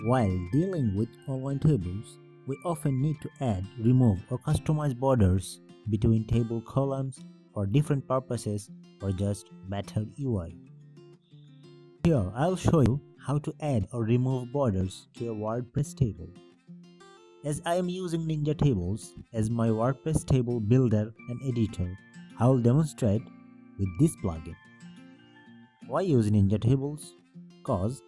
While dealing with online tables, we often need to add, remove, or customize borders between table columns for different purposes or just better UI. Here, I'll show you how to add or remove borders to a WordPress table. As I am using NinjaTables as my WordPress table builder and editor, I will demonstrate with this plugin. Why use NinjaTables? Because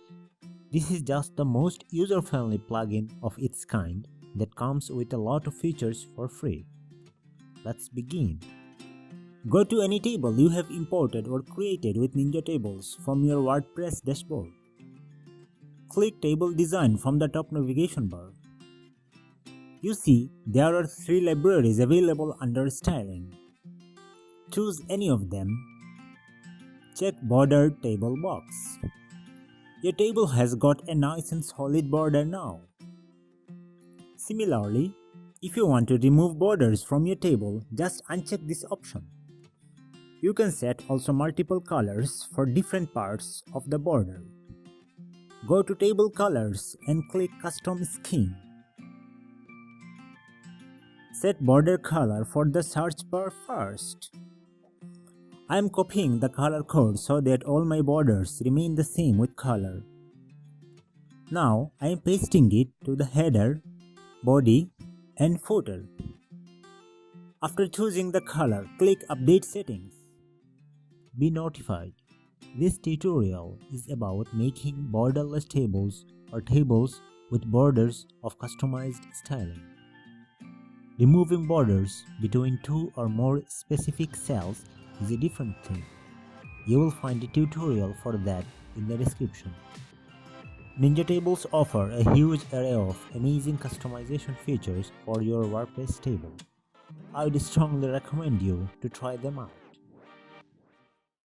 this is just the most user-friendly plugin of its kind that comes with a lot of features for free. Let's begin. Go to any table you have imported or created with NinjaTables from your WordPress dashboard. Click Table Design from the top navigation bar. You see there are 3 libraries available under Styling. Choose any of them. Check Border Table box. Your table has got a nice and solid border now. Similarly, if you want to remove borders from your table, just uncheck this option. You can set also multiple colors for different parts of the border. Go to Table Colors and click Custom Scheme. Set border color for the search bar first. I am copying the color code so that all my borders remain the same with color. Now I am pasting it to the header, body, and footer. After choosing the color, click Update Settings. Be notified. This tutorial is about making borderless tables or tables with borders of customized styling. Removing borders between 2 or more specific cells is a different thing. You will find a tutorial for that in the description. NinjaTables offer a huge array of amazing customization features for your WordPress table. I would strongly recommend you to try them out.